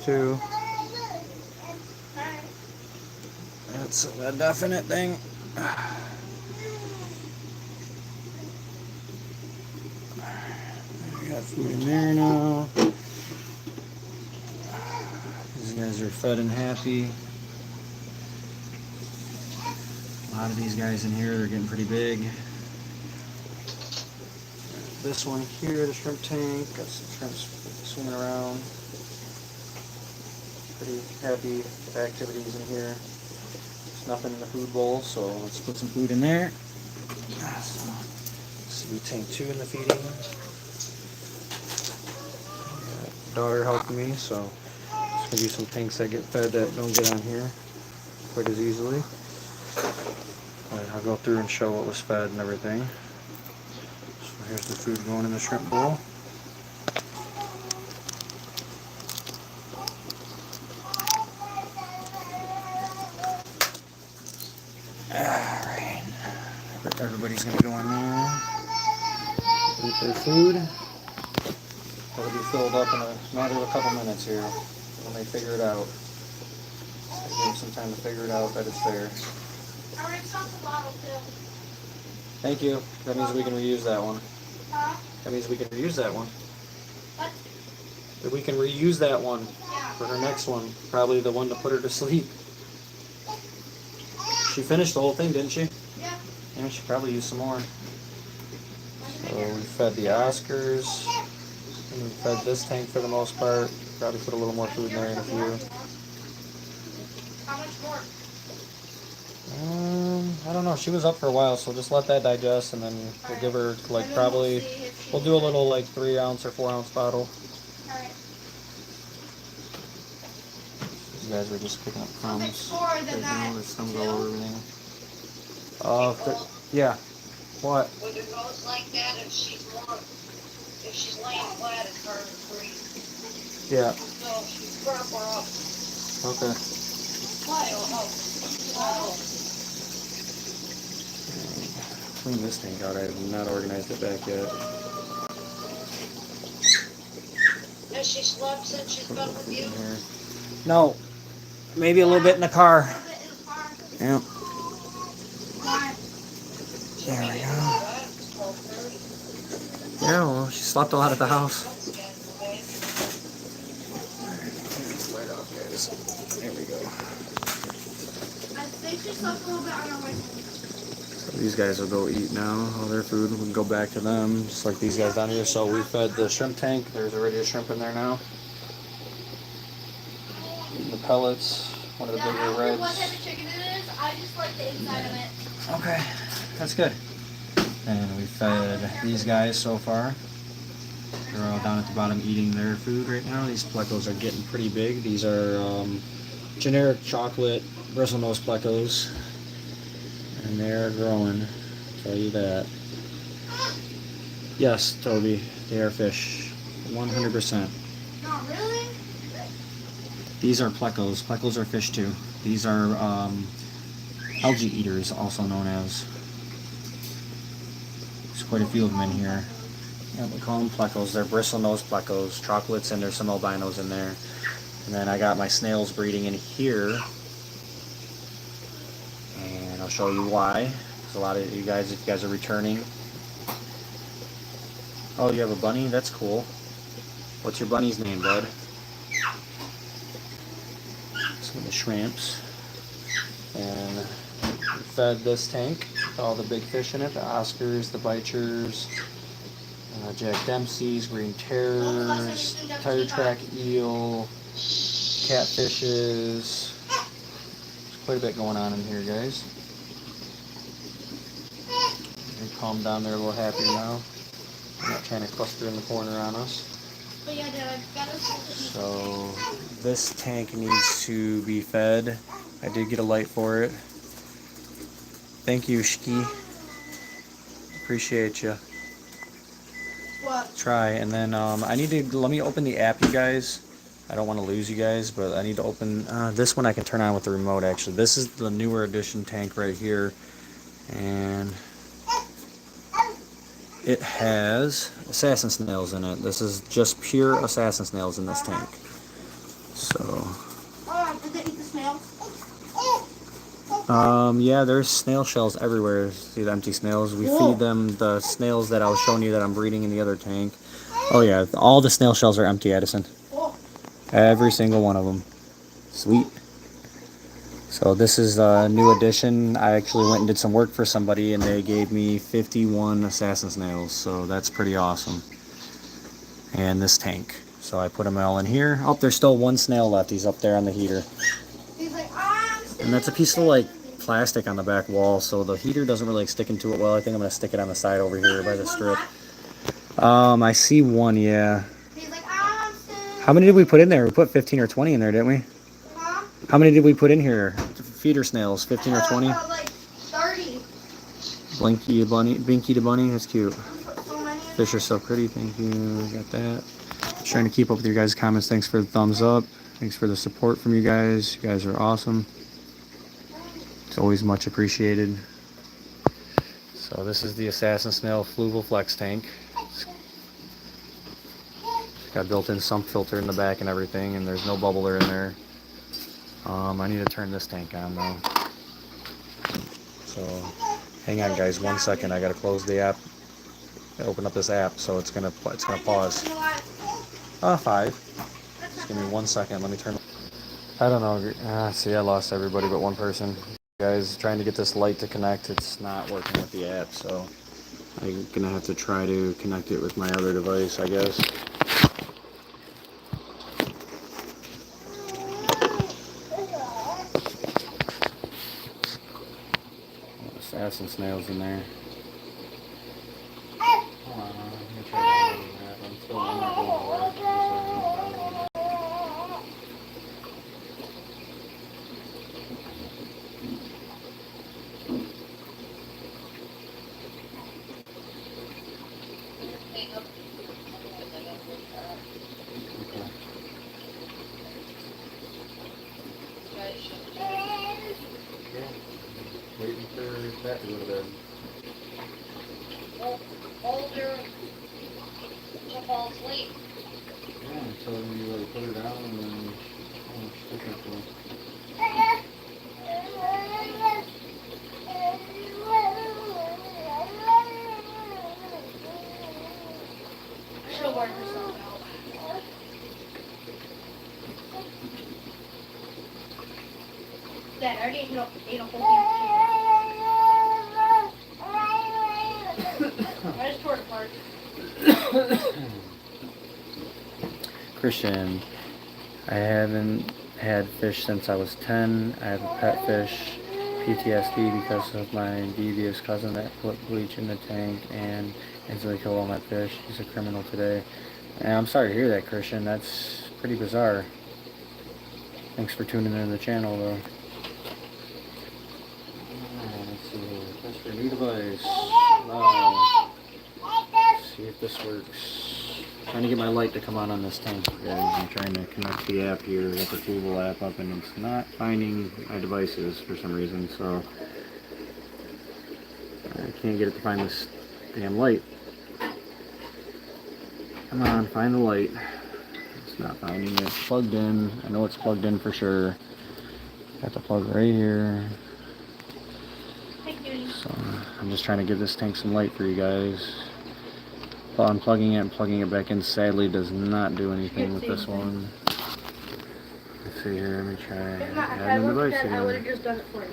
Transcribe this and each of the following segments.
too. That's a definite thing. We got food in there now. These guys are fed and happy. A lot of these guys in here, they're getting pretty big. This one here, the shrimp tank, got some shrimps swimming around. Pretty happy with activities in here. There's nothing in the food bowl, so let's put some food in there. So, this will be tank 2 in the feeding. Daughter helping me, so there's gonna be some tanks that get fed that don't get on here quite as easily. But I'll go through and show what was fed and everything. So here's the food going in the shrimp bowl. Alright, everybody's gonna go in there, eat their food. It'll be filled up in a matter of a couple minutes here when they figure it out. So give them some time to figure it out that it's there. Thank you. That means we can reuse that one. That means we can reuse that one. What? That we can reuse that one for her next one. Probably the one to put her to sleep. She finished the whole thing, didn't she? Yeah. Yeah, she probably used some more. So we fed the Oscars. And we fed this tank for the most part. Probably put a little more food in there in a few. How much more? I don't know. She was up for a while, so just let that digest, and then we'll give her like probably. We'll do a little like 3 ounce or 4 ounce bottle. Alright. You guys were just picking up crumbs. There's some go over everything. Yeah. What? When it goes like that, if she's laying flat, it's hard to breathe. Yeah. So if you prop her up, Okay. it'll help. Clean this tank out. I have not organized it back yet. Has she slept since she's been with you? No. Maybe a little bit in the car. Yeah. There we go. Yeah, well, she slept a lot at the house. Light off, guys. There we go. I think she slept a little bit on her way. So these guys will go eat now, all their food. We can go back to them, just like these guys down here. So we fed the shrimp tank. There's already a shrimp in there now. Eating the pellets, one of the bigger reds. What type of chicken it is, I just like the inside of it. Okay, that's good. And we fed these guys so far. They're all down at the bottom eating their food right now. These plecos are getting pretty big. These are generic chocolate bristlenose plecos. And they're growing, I'll tell you that. Yes, Toby, they are fish. 100%. Not really? These are plecos. Plecos are fish too. These are algae eaters, also known as. There's quite a few of them in here. Yeah, we call them plecos. They're bristlenose plecos, chocolates, and there's some albinos in there. And then I got my snails breeding in here. And I'll show you why. Because a lot of you guys, if you guys are returning. Oh, you have a bunny? That's cool. What's your bunny's name, bud? Some of the shrimps. And we fed this tank with all the big fish in it, the Oscars, the Bichers, Jack Dempsey's, Green Terrors, Tire Track Eel, Catfishes. There's quite a bit going on in here, guys. They calmed down, they're a little happier now. They're not trying to cluster in the corner on us. But yeah, Dad, I got us. So this tank needs to be fed. I did get a light for it. Thank you, Shki. Appreciate you. What? Try, and then I need to, let me open the app, you guys. I don't want to lose you guys, but I need to open, this one I can turn on with the remote, actually. This is the newer edition tank right here, and it has assassin snails in it. This is just pure assassin snails in this tank. So, Did they eat the snails? yeah, there's snail shells everywhere. See the empty snails? We feed them the snails that I was showing you that I'm breeding in the other tank. Oh yeah, all the snail shells are empty, Edison. Every single one of them. Sweet. So this is a new addition. I actually went and did some work for somebody and they gave me 51 assassin snails. So that's pretty awesome. And this tank. So I put them all in here. Oh, there's still one snail left. He's up there on the heater. He's like, And that's a piece of like plastic on the back wall, so the heater doesn't really stick into it well. I think I'm gonna stick it on the side over here by the strip. I see one, yeah. He's like, How many did we put in there? We put 15 or 20 in there, didn't we? huh? How many did we put in here? Feeder snails, 15 or 20? Like 30. Blinky the bunny, that's cute. So many. Fish are so pretty, thank you. Got that. Just trying to keep up with your guys' comments. Thanks for the thumbs up. Thanks for the support from you guys. You guys are awesome. It's always much appreciated. So this is the Assassin Snail Fluval Flex tank. It's got built-in sump filter in the back and everything, and there's no bubbler in there. I need to turn this tank on though. So hang on guys, 1 second. I gotta close the app. Open up this app, so it's gonna pause. 5. Just give me 1 second. Let me turn. I don't know. See, I lost everybody but one person. Guys, trying to get this light to connect. It's not working with the app, so I'm gonna have to try to connect it with my other device, I guess. Assassin snails in there. Hold on, let me try downloading that. I'm still on my phone. Waiting for that to go to bed. Older to fall asleep. Yeah, until you put it down and then stick it to it. She'll work herself out. Dad, I already ate a whole piece. I just tore it apart. Christian, I haven't had fish since I was 10. I have a pet fish, PTSD, because of my devious cousin that put bleach in the tank and instantly killed all my fish. He's a criminal today. And I'm sorry to hear that, Christian. That's pretty bizarre. Thanks for tuning in to the channel, though. Let's see here. Test for new device. Let's see if this works. Trying to get my light to come on this tank, guys. I'm trying to connect the app here. Got the Google app up, and it's not finding my devices for some reason. So I can't get it to find this damn light. Come on, find the light. It's not finding it. It's plugged in. I know it's plugged in for sure. Got the plug right here. So I'm just trying to give this tank some light for you guys. Unplugging it and plugging it back in sadly does not do anything with this one. Let's see here, let me try adding the device again. I would have just done it for you.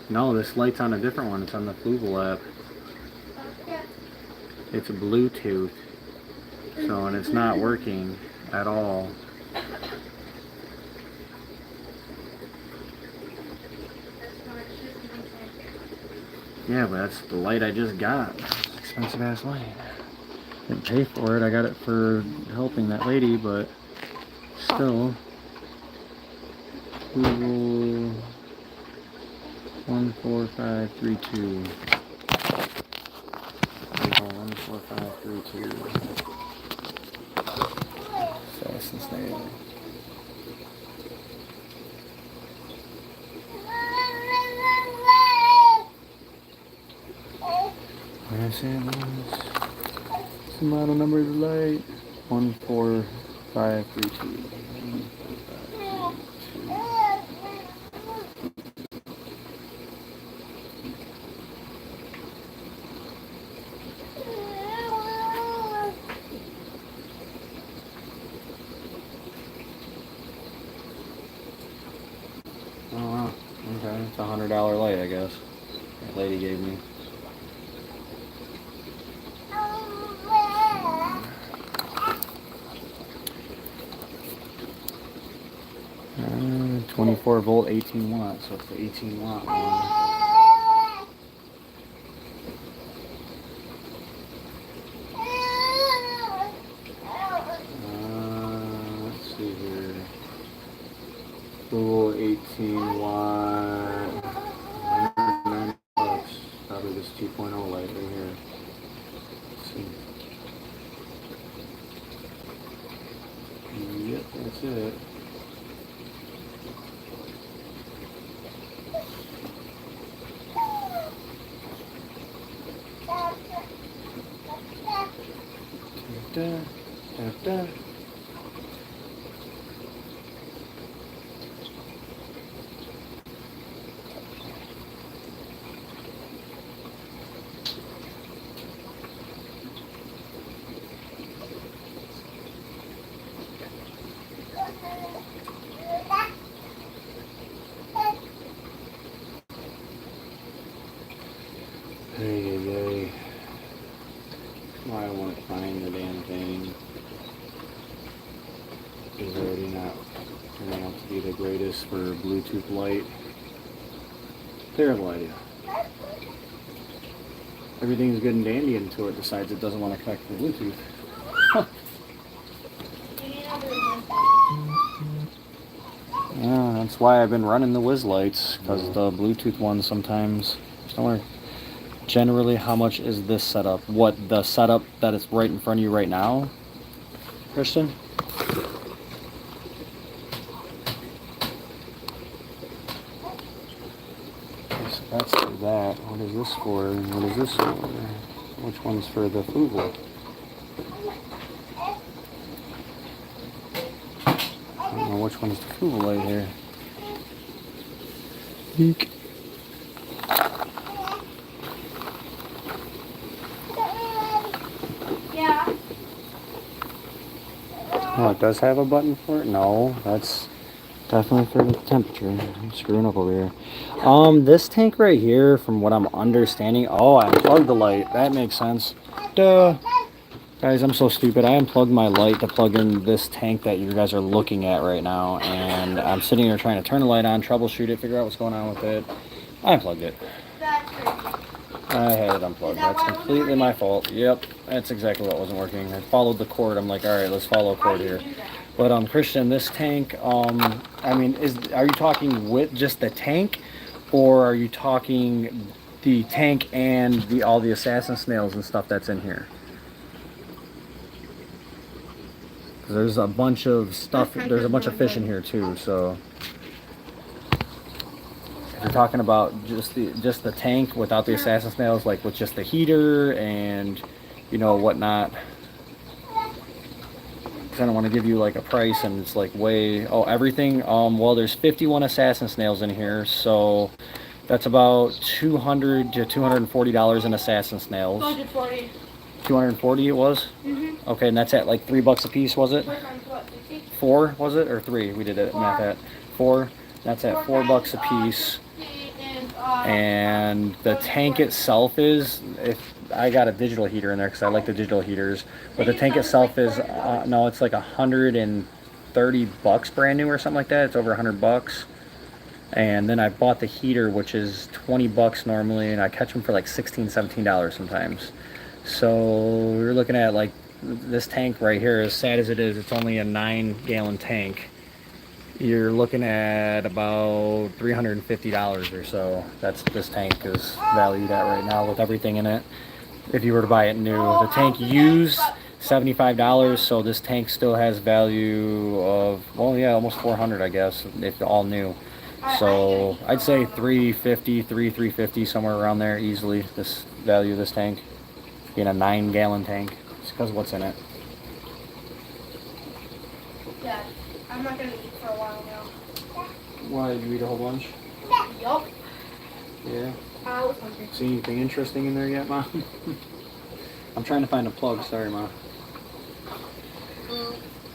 No, this light's on a different one. It's on the Fluval app. Yeah. It's a Bluetooth. So, and it's not working at all. Yeah, but that's the light I just got. Expensive ass light. Didn't pay for it. I got it for helping that lady, but still. Google 14532. Google 14532. Assassin Snail. What did I say it was? What's the model number of the light? 14532. It's a $100 light, I guess. That lady gave me. 24 volt, 18 watts. So it's the 18 watt one. Let's see here. Cool, 18 watt. $190. Probably this 2.0 light right here. Let's see. Yep, that's it. Da, da, da. Hey. Why I want to find the damn thing. It's already not turning out to be the greatest for Bluetooth light. Terrible idea. Everything's good and dandy until it decides it doesn't want to connect to Bluetooth. Huh. Yeah, that's why I've been running the Whiz lights, because the Bluetooth ones sometimes don't work. Generally, how much is this setup? What, the setup that is right in front of you right now, Christian? So that's for that. What is this for? What is this for? Which one's for the Fugle? I don't know which one's the Fugle light here. Eek. Oh, it does have a button for it? No, that's definitely for the temperature. I'm screwing up over here. This tank right here, from what I'm understanding, oh, I unplugged the light. That makes sense. Duh. Guys, I'm so stupid. I unplugged my light to plug in this tank that you guys are looking at right now, and I'm sitting here trying to turn the light on, troubleshoot it, figure out what's going on with it. I unplugged it. I had it unplugged. That's completely my fault. Yep, that's exactly what wasn't working. I followed the cord. I'm like, all right, let's follow a cord here. But Christian, this tank, I mean, are you talking with just the tank, or are you talking the tank and all the assassin snails and stuff that's in here? There's a bunch of stuff. There's a bunch of fish in here too. So if you're talking about just the tank without the assassin snails, like with just the heater and whatnot, because I don't want to give you like a price and it's like way everything. Well, there's 51 assassin snails in here, so that's about $200 to $240 in assassin snails. 240. 240 it was. Okay, and that's at like $3 a piece, was it? 4 was it, or 3? We did it math at 4. That's at $4 a piece. And the tank itself is, if I got a digital heater in there because I like the digital heaters, but the tank itself is no, it's like $130 brand new or something like that. It's over $100. And then I bought the heater, which is $20 normally, and I catch them for like $16, $17 sometimes. So we're looking at like this tank right here, as sad as it is, it's only a 9-gallon tank. You're looking at about $350 or so. That's what this tank is valued at right now with everything in it. If you were to buy it new, the tank used $75, so this tank still has value of, well, yeah, almost $400, I guess, if all new. So I'd say $350, somewhere around there easily. This value of this tank being a 9-gallon tank. It's because of what's in it. Dad, I'm not gonna eat for a while now. Why, did you eat a whole bunch? Yup. Yeah. I was hungry. See anything interesting in there yet, Ma? I'm trying to find a plug. Sorry, Ma.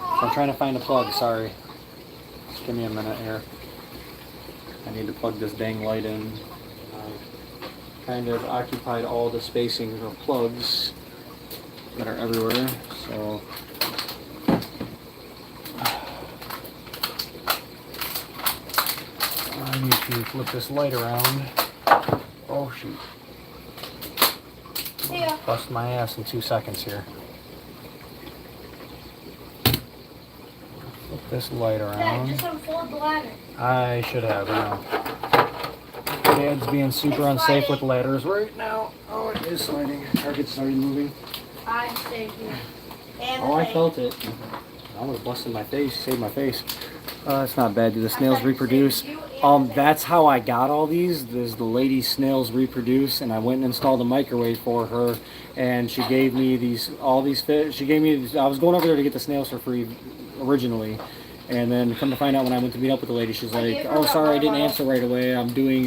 I'm trying to find a plug. Sorry. Just give me a minute here. I need to plug this dang light in. Kind of occupied all the spacing of plugs that are everywhere, so I need to flip this light around. Oh shoot. Yeah. Bust my ass in 2 seconds here. Flip this light Dad, around. just unfold the ladder. I should have now. Dad's being super unsafe with ladders right now. Oh, it is sliding. Target's already moving. I stay here. And Oh, I felt it. I almost busted my face, saved my face. It's not bad. Do the snails reproduce? That's how I got all these. There's the lady snails reproduce, and I went and installed a microwave for her, and she gave me all these fish. She gave me. I was going over there to get the snails for free originally, and then come to find out when I went to meet up with the lady, she's like, "Oh, sorry, I didn't answer right away. I'm doing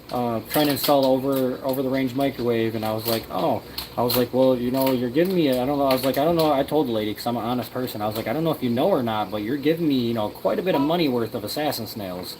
trying to install over the range microwave," and I was like, "Oh." I was like, well, you know, you're giving me, I don't know, I was like, I don't know, I told the lady, because I'm an honest person, I was like, I don't know if you know or not, but you're giving me, you know, quite a bit of money worth of assassin snails.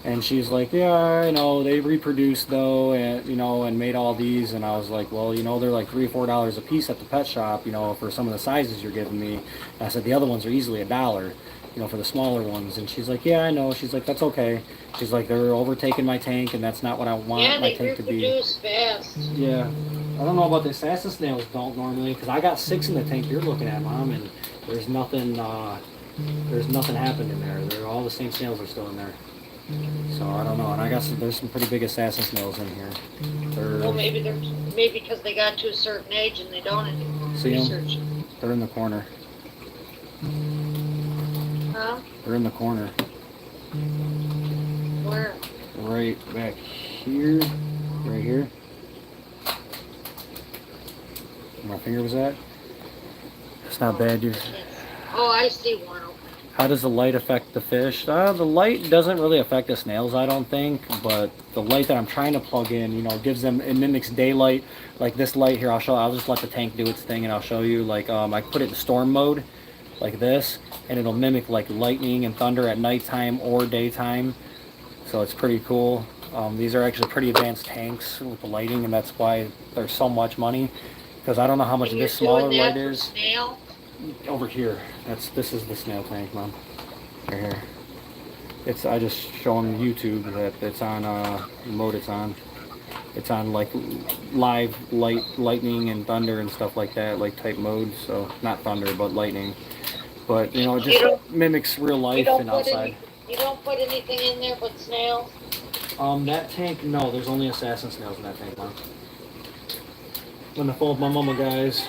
And she's like, yeah, I know, they reproduced though, and, you know, and made all these, and I was like, well, you know, they're like $3 or $4 a piece at the pet shop, you know, for some of the sizes you're giving me. And I said, the other ones are easily $1, you know, for the smaller ones. And she's like, yeah, I know. She's like, that's okay. She's like, they're overtaking my tank, and that's not what I want my tank to be. Yeah, they reproduce fast. Yeah. I don't know about the assassin snails don't normally, because I got 6 in the tank you're looking at, Mom, and there's nothing happened in there. They're all the same snails are still in there. So I don't know, and I got there's some pretty big assassin snails in here. Well, maybe because they got to a certain age and they don't See research. them? They're in the corner. Huh? They're in the corner. Where? Right back here. Right here. Where my finger was at. It's not bad, dude. Oh, I see one. How does the light affect the fish? The light doesn't really affect the snails, I don't think, but the light that I'm trying to plug in, you know, gives them, it mimics daylight. Like this light here, I'll just let the tank do its thing, and I'll show you, like, I put it in storm mode, like this, and it'll mimic, like, lightning and thunder at nighttime or daytime, so it's pretty cool. These are actually pretty advanced tanks with the lighting, and that's why there's so much money, because I don't know how much this smaller light is. Snail? Over here. This is the snail tank, Mom. Right here. I just show them YouTube that it's on the mode it's on. It's on like live lightning and thunder and stuff like that, like type mode. So not thunder, but lightning. But you know, it just mimics real life and outside. You don't put anything in there but snails? That tank, no, there's only assassin snails in that tank, Mom. On the phone with my mama, guys.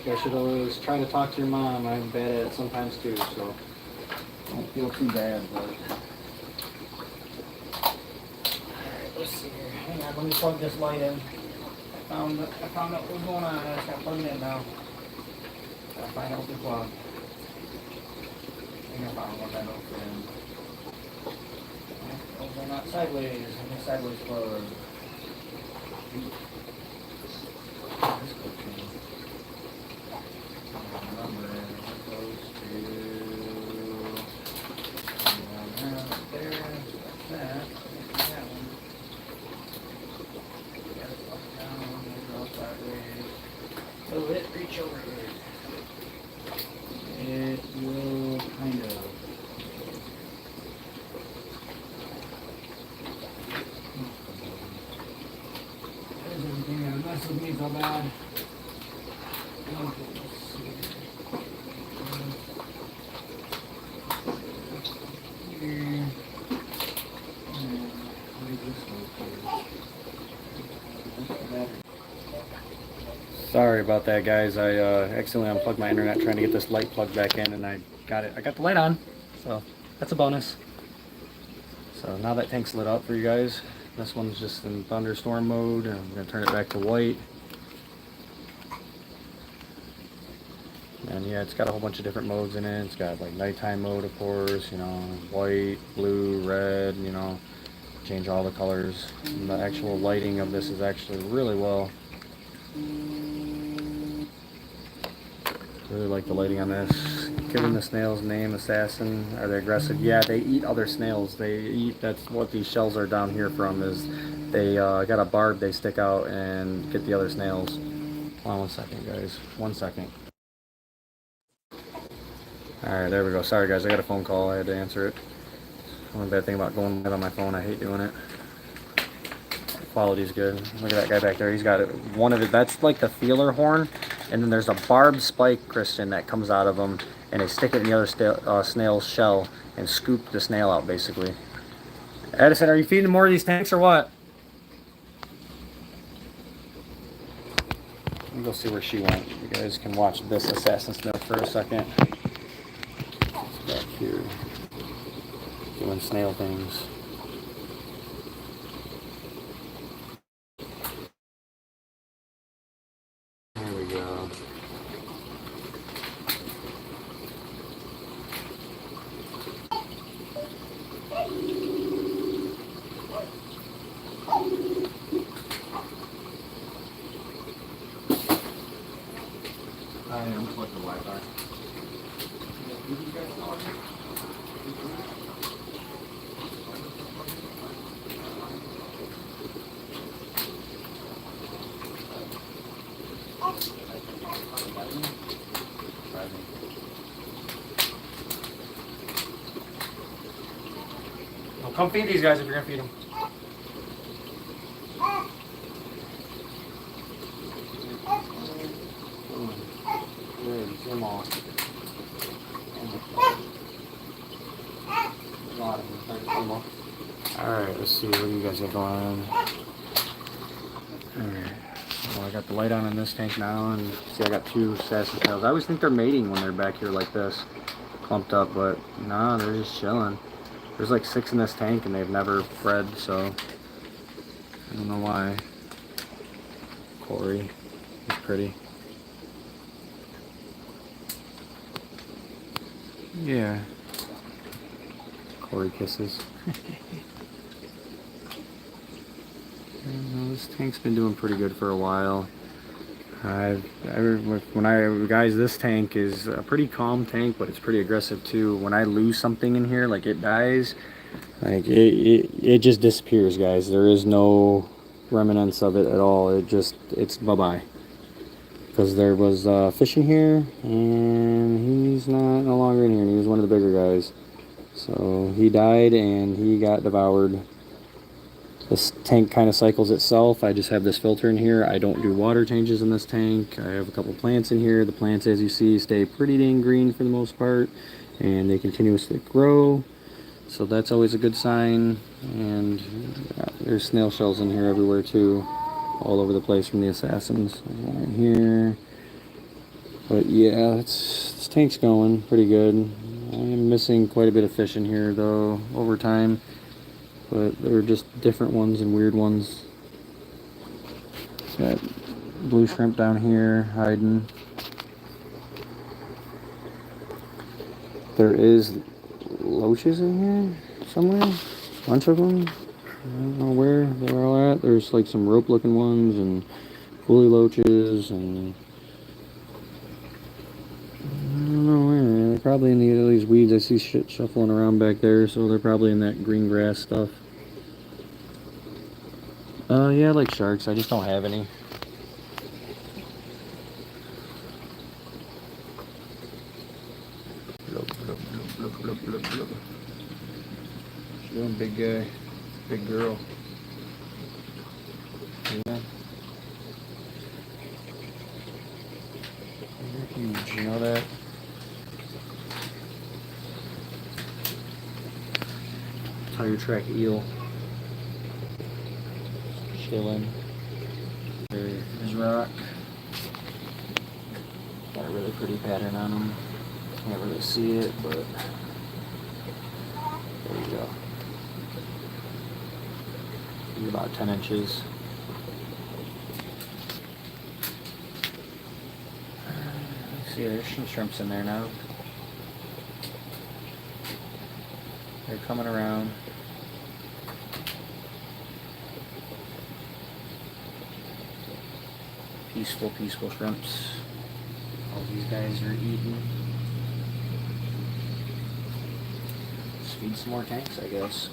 I should always try to talk to your mom. I'm bad at it sometimes too, so don't feel too bad. But alright, let's see here. Hang on, let me plug this light in. I found out what was going on. I just got to plug it in now. Gotta find out what the plug. I think I found what that will fit in. Those are not sideways. I need sideways plug. This could change. Number goes to there, so that's that. That one. Got it up down, go sideways. So it reach over here. It will kind of. There's everything that mess with me so bad. Okay, let's see. Sorry about that, guys. I accidentally unplugged my internet trying to get this light plugged back in, and I got the light on, so that's a bonus. So now that tank's lit up for you guys. This one's just in thunderstorm mode, and I'm gonna turn it back to white. And yeah, it's got a whole bunch of different modes in it. It's got like nighttime mode, of course, you know, white, blue, red, you know, change all the colors. And the actual lighting of this is actually really well. Really like the lighting on this. Given the snail's name, assassin. Are they aggressive? Yeah, they eat other snails. They eat. That's what these shells are down here from. Is they got a barb they stick out and get the other snails. Hold on 1 second, guys. 1 second. All right, there we go. Sorry, guys. I got a phone call. I had to answer it. One bad thing about going live on my phone. I hate doing it. Quality's good. Look at that guy back there. He's got one of it. That's like the feeler horn, and then there's a barbed spike, Christian, that comes out of them, and they stick it in the other snail's shell and scoop the snail out, basically. Edison, are you feeding more of these tanks or what? Let me go see where she went. You guys can watch this assassin snail for a second. It's back here, doing snail things. There we go. I am with the Wi-Fi. Well, come feed these guys if you're gonna feed them. Them all. Alright, let's see what you guys got going on. Alright. Well, I got the light on in this tank now, and see I got two assassin tails. I always think they're mating when they're back here like this, clumped up, but nah, they're just chilling. There's like 6 in this tank and they've never bred, so I don't know why. Corey, he's pretty. Yeah. Corey kisses. This tank's been doing pretty good for a while. Guys, this tank is a pretty calm tank, but it's pretty aggressive too. When I lose something in here, like it dies, like it just disappears, guys. There is no remnants of it at all. It's bye-bye. Because there was fish in here, and he's no longer in here, and he was one of the bigger guys. So he died, and he got devoured. This tank kind of cycles itself. I just have this filter in here. I don't do water changes in this tank. I have a couple plants in here. The plants, as you see, stay pretty dang green for the most part, and they continuously grow. So that's always a good sign. And there's snail shells in here everywhere too, all over the place from the assassins. There's one right here. But yeah, this tank's going pretty good. I am missing quite a bit of fish in here though over time, but they're just different ones and weird ones. Got blue shrimp down here hiding. There is loaches in here somewhere, bunch of them. I don't know where they're all at. There's like some rope looking ones and woolly loaches, and I don't know where. They're probably in these weeds. I see shit shuffling around back there, so they're probably in that green grass stuff. Yeah, I like sharks. I just don't have any. She's doing big guy, big girl. Yeah. They're huge, you know that? Tire track eel. Chilling. There's rock. Got a really pretty pattern on them. Can't really see it, but there you go. He's about 10 inches. See, there's some shrimps in there now. They're coming around. Peaceful, peaceful shrimps. these guys are eating. Let's feed some more tanks, I guess.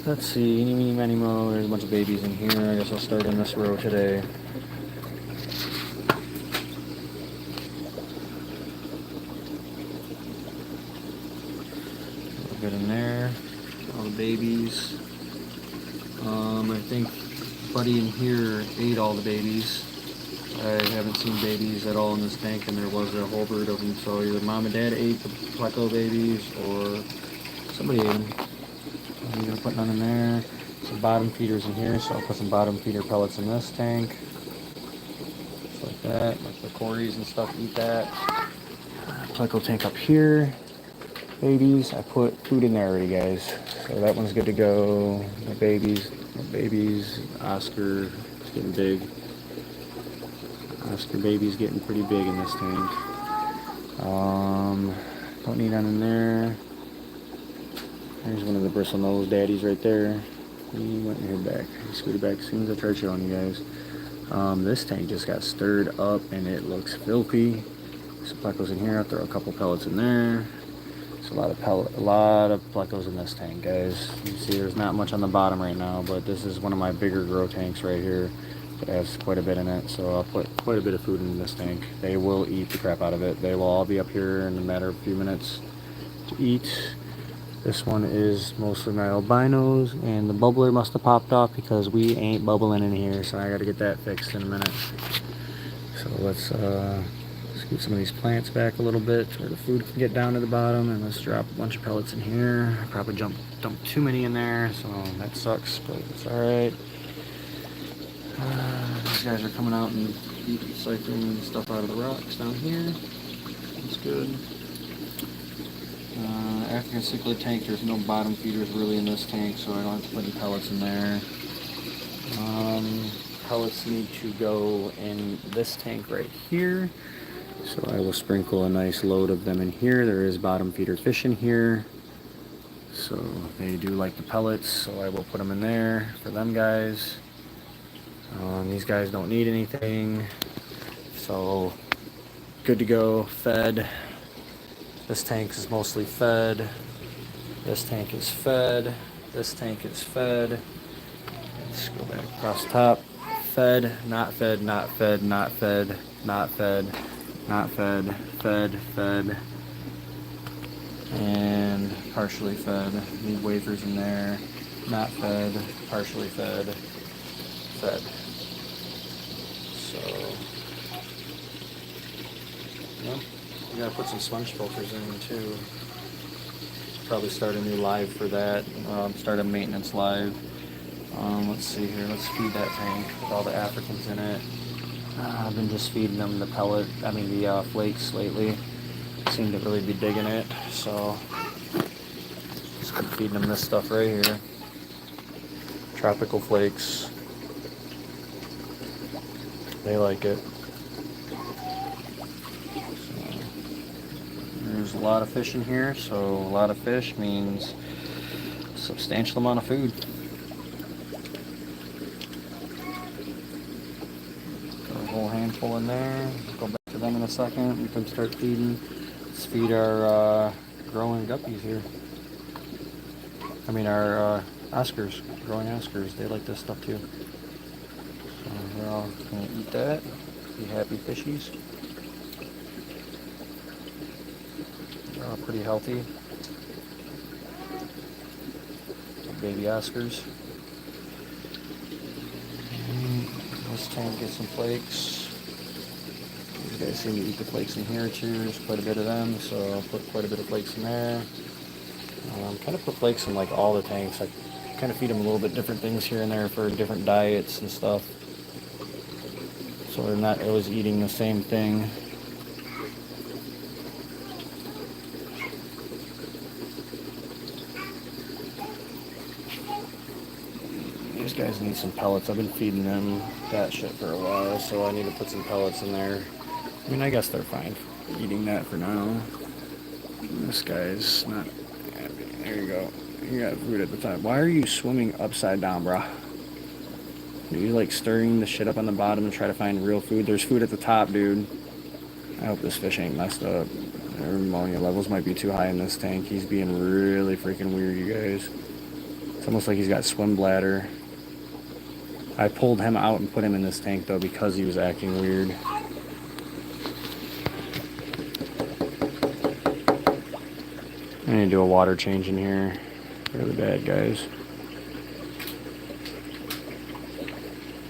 Let's see, eeny, meeny, miny, mo. There's a bunch of babies in here. I guess I'll start in this row today. A little bit in there. All the babies. I think Buddy in here ate all the babies. I haven't seen babies at all in this tank, and there was a whole brood of them. So either mom and dad ate the pleco babies, or somebody ate them. I'm gonna put none in there. Some bottom feeders in here, so I'll put some bottom feeder pellets in this tank. Just like that. Let the cories and stuff eat that. Pleco tank up here. Babies, I put food in there already, guys. So that one's good to go. The babies. Oscar is getting big. Oscar baby's getting pretty big in this tank. Don't need none in there. There's one of the bristlenose daddies right there. He went and hid back. He scooted back as soon as I tried showing you guys. This tank just got stirred up and it looks filthy. Some plecos in here. I'll throw a couple pellets in there. There's a lot of plecos in this tank, guys. You see there's not much on the bottom right now, but this is one of my bigger grow tanks right here. It has quite a bit in it, so I'll put quite a bit of food in this tank. They will eat the crap out of it. They will all be up here in a matter of a few minutes to eat. This one is mostly my albinos, and the bubbler must have popped off because we ain't bubbling in here, so I gotta get that fixed in a minute. So let's scoot some of these plants back a little bit where the food can get down to the bottom, and let's drop a bunch of pellets in here. I probably dumped too many in there, so that sucks, but it's alright. These guys are coming out and recycling stuff out of the rocks down here. That's good. African cichlid tank, there's no bottom feeders really in this tank, so I don't have to put any pellets in there. Pellets need to go in this tank right here. So I will sprinkle a nice load of them in here. There is bottom feeder fish in here. So they do like the pellets, so I will put them in there for them guys. These guys don't need anything. So good to go, fed. This tank is mostly fed. This tank is fed. This tank is fed. Let's go back across the top. Fed, not fed, not fed, not fed, not fed, not fed, fed, fed, and partially fed. Need wafers in there. Not fed, partially fed, fed. So, yeah. We gotta put some sponge filters in too. Probably start a new live for that. Start a maintenance live. Let's see here. Let's feed that tank with all the Africans in it. I've been just feeding them the flakes lately. Seem to really be digging it. So just been feeding them this stuff right here. Tropical flakes. They like it. There's a lot of fish in here, so a lot of fish means a substantial amount of food. Got a whole handful in there. Go back to them in a second. We can start feeding. Let's feed our growing guppies here. I mean our Oscars, growing Oscars. They like this stuff too. So they're all gonna eat that. Be happy fishies. Pretty healthy. Baby Oscars. This tank gets some flakes. These guys seem to eat the flakes in here too. There's quite a bit of them, so I'll put quite a bit of flakes in there. Kind of put flakes in like all the tanks. I kind of feed them a little bit different things here and there for different diets and stuff. So they're not always eating the same thing. These guys need some pellets. I've been feeding them that shit for a while, so I need to put some pellets in there. I mean, I guess they're fine eating that for now. This guy's not happy. There you go. You got food at the top. Why are you swimming upside down, bro? Are you like stirring the shit up on the bottom and try to find real food? There's food at the top, dude. I hope this fish ain't messed up. Ammonia levels might be too high in this tank. He's being really freaking weird, you guys. It's almost like he's got swim bladder. I pulled him out and put him in this tank though because he was acting weird. I need to do a water change in here. Really bad, guys.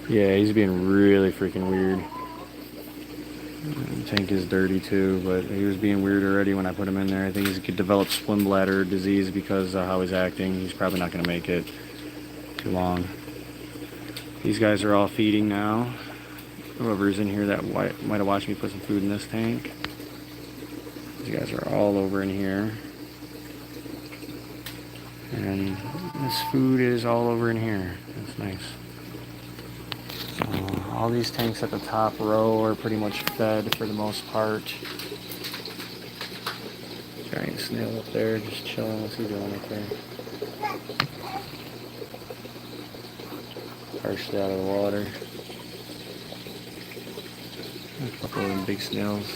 Yeah, he's being really freaking weird. The tank is dirty too, but he was being weird already when I put him in there. I think he could develop swim bladder disease because of how he's acting. He's probably not going to make it too long. These guys are all feeding now. Whoever's in here that might have watched me put some food in this tank. These guys are all over in here. And this food is all over in here. That's nice. So all these tanks at the top row are pretty much fed for the most part. Giant snail up there just chilling. What's he doing up there? Partially out of the water. A couple of them big snails.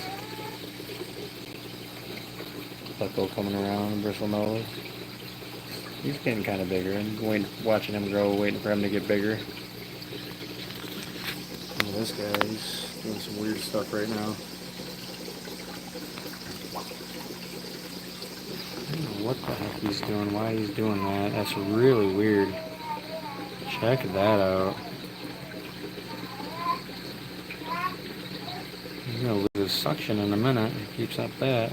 Bucko coming around, bristlenose. He's getting kind of bigger. I'm watching him grow, waiting for him to get bigger. And this guy, he's doing some weird stuff right now. I don't know what the heck he's doing, why he's doing that. That's really weird. Check that out. He's gonna lose his suction in a minute. He keeps up that.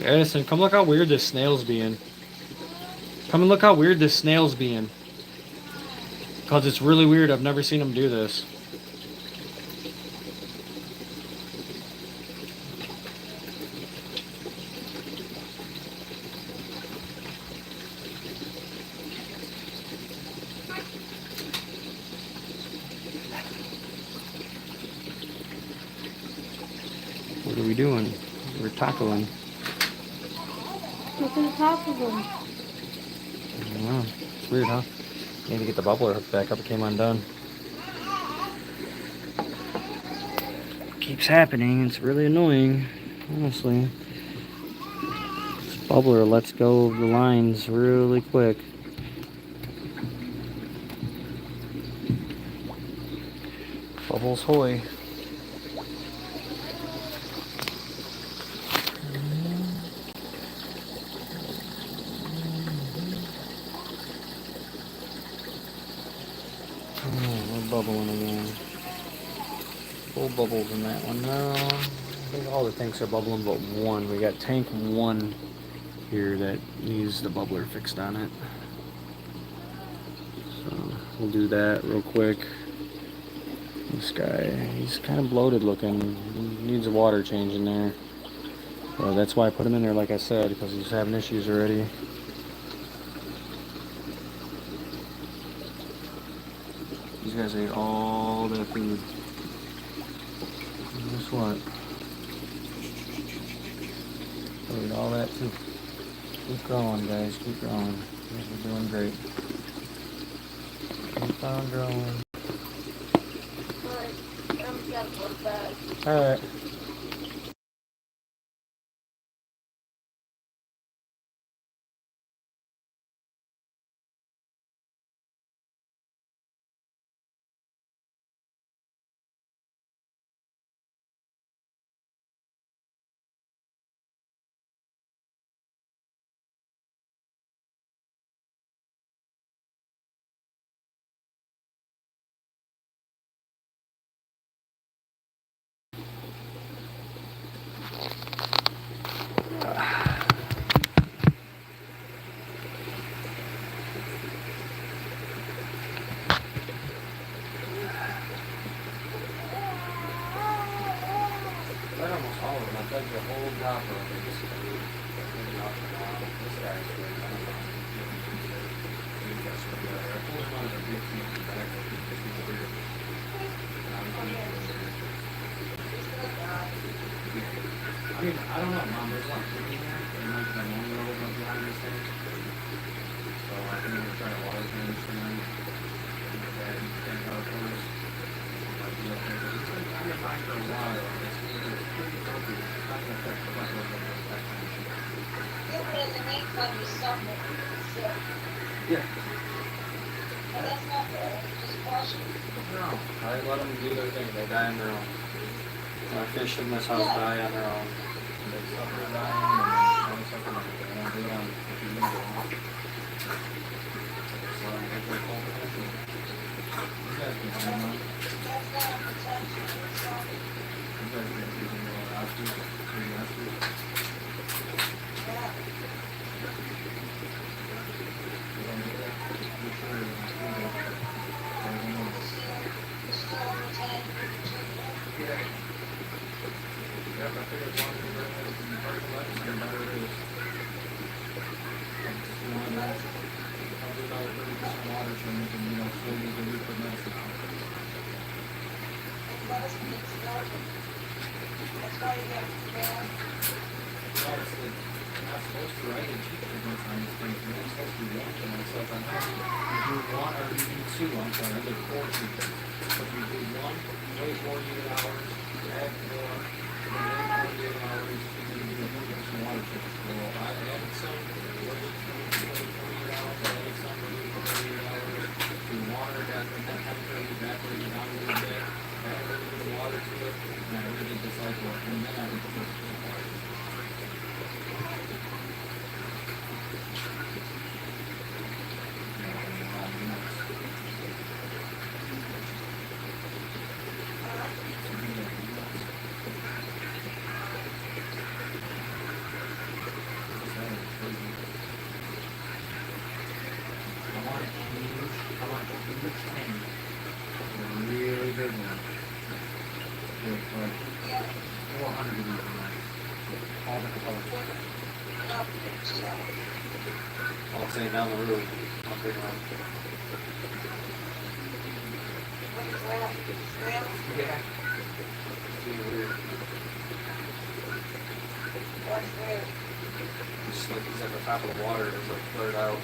Edison, come look how weird this snail's being. Come and look how weird this snail's being. Because it's really weird. I've never seen him do this. What are we doing? We're tackling. Look at the top of them. I don't know. It's weird, huh? Need to get the bubbler hooked back up. It came undone. Keeps happening. It's really annoying, honestly. This bubbler lets go of the lines really quick. Bubbles hoy. Bubbling again. Full bubbles in that one now. I think all the tanks are bubbling but one. We got tank 1 here that needs the bubbler fixed on it. So we'll do that real quick. This guy, he's kind of bloated looking. He needs a water change in there. So that's why I put him in there like I said, because he's having issues already. These guys ate all that food. And guess what? They ate all that too. Keep growing, guys. Keep growing. We're doing great. Keep on growing. Alright, I'm gotta put it back. Alright. gotta be something. So, Yeah. but that's not bad. Just wash it. No, I let them do their thing. They die on their own. My fish in this house die on their own. They suffer dying and they suffer dying. They don't do them if you leave them. So I think they're cold fish. You guys can see them. That's not protection. It's not. You guys can see them last week. Last week. Yeah. You don't do that? You sure you don't do that? I don't know. Still on the tank. Yeah. Yeah, I figured as long as you bring it in the parking lot, the better it is. You want to, I'll do about 30% water change and, you know, slowly the root put medicine out. Medicine needs to go. That's why you get bad. Well, it's like, you're not supposed to, I didn't teach treatments on these things, you're not supposed to do one to myself on that. You do one, or you do two, I'm sorry, I did 4 treatments. But you do one, wait 48 hours, add 4, and then wait 48 hours, and then you do 100% water change. Well, I added some, wait 48 hours, I added some, wait 48 hours, the water got from that temperature, evaporated down a little bit, add a little bit of water to it, and I redid the cycle, and then I did the 100% water. Really big one. With like 400 of these in there. All different colors. I'll say down the road. I'll bring one. Yeah. It's weird. Just like he's at the top of the water, it's like flared out.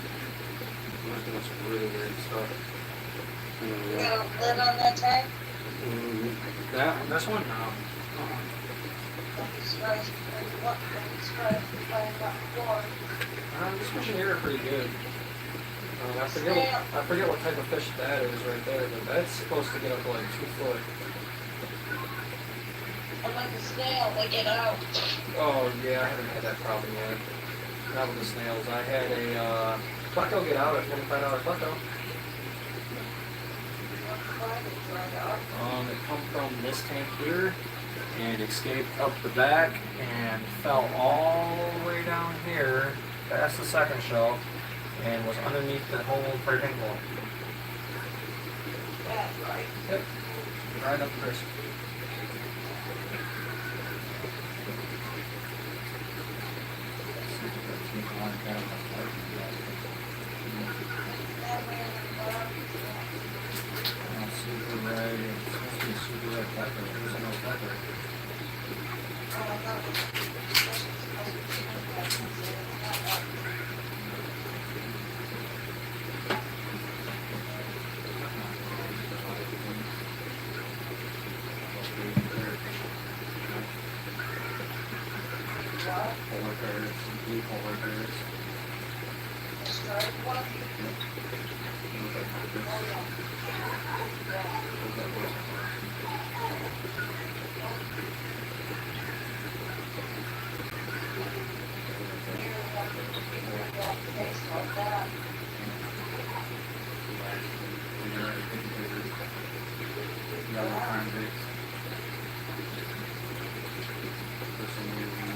He's doing some really weird stuff. You got a lid on that tank? This one? No. This fish in here are pretty good. I forget what type of fish that is right there, but that's supposed to get up to like 2 foot. And like the snail, they get out. Oh yeah, I haven't had that problem yet. Not with the snails. I had a pleco get out at $25 pleco. It come from this tank here and escaped up the back and fell all the way down here past the second shelf and was underneath the whole pregnant wall. That's right. Yep. Right up crisp. Super red, it's supposed to be super red pepper. There's no pepper. Polar bears, blue polar bears. Yellow convicts. For some reason.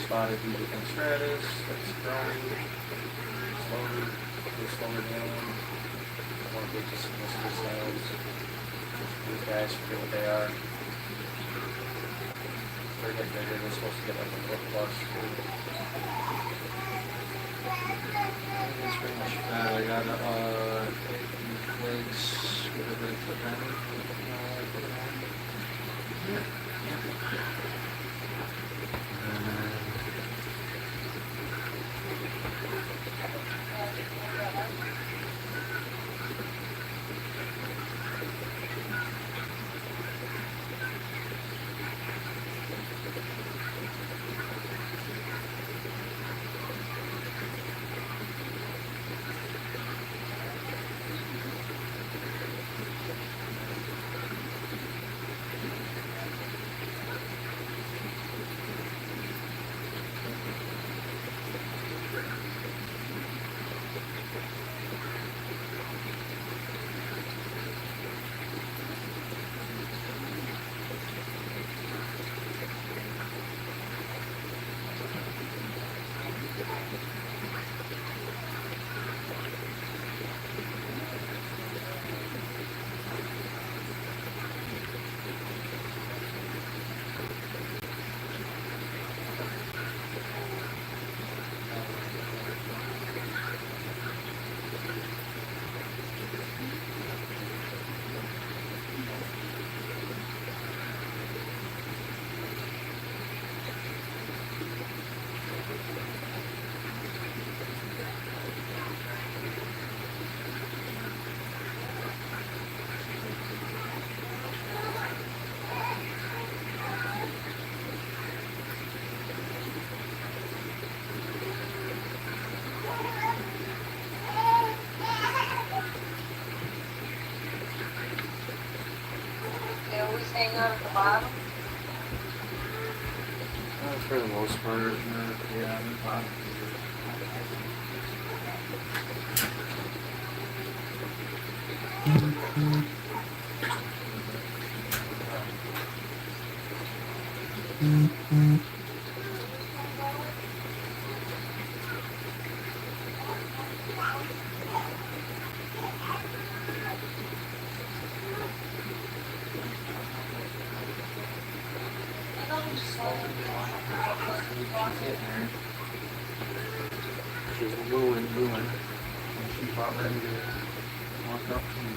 Spotted Helican stratus, that's growing slowly, slower down. I want to get to some mystery snails. These guys, forget what they are. They're getting bigger, they're supposed to get like a foot plus. That's pretty much that. I got legs, whatever they put down. that at the bottom? For the most part, yeah. She's mooing. And she's about ready to walk up to me.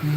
Go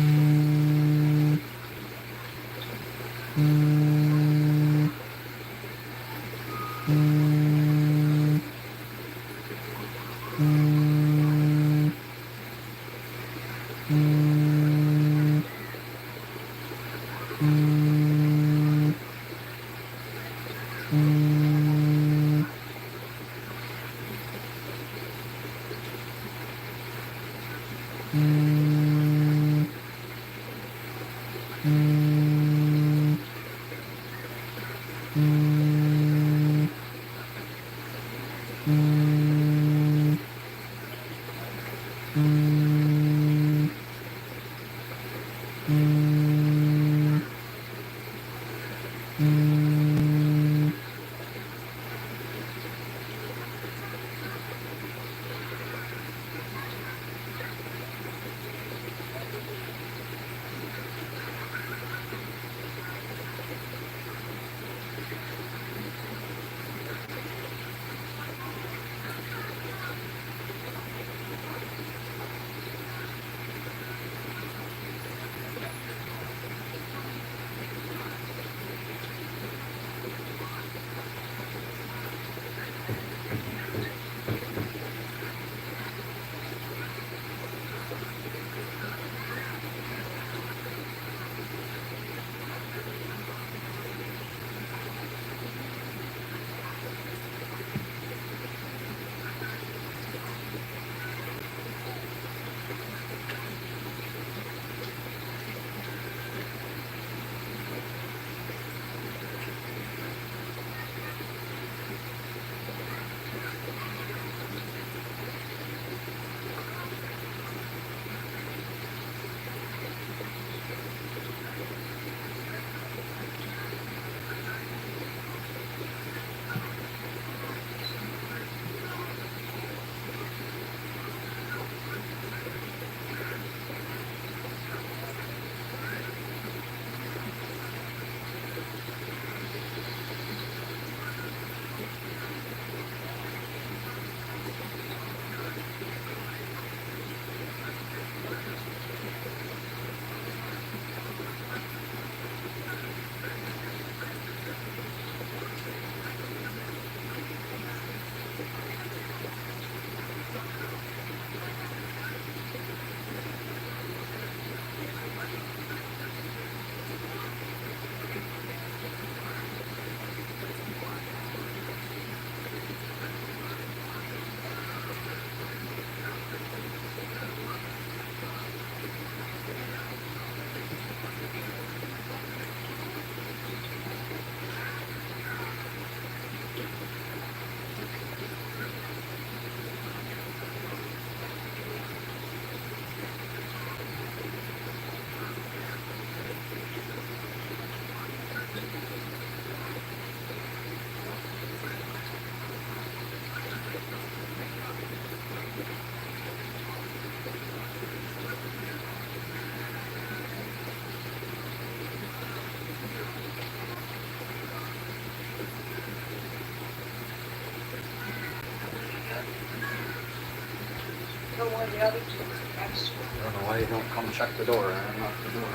where the other two guys. I don't know why you don't come check the door. I unlocked the door.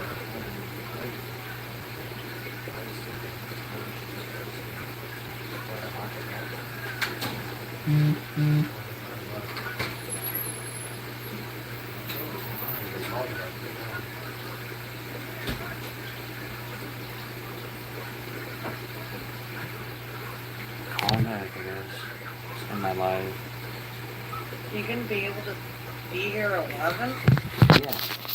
Call back, I guess. Send my live. You gonna be able to be here at 11? Yeah.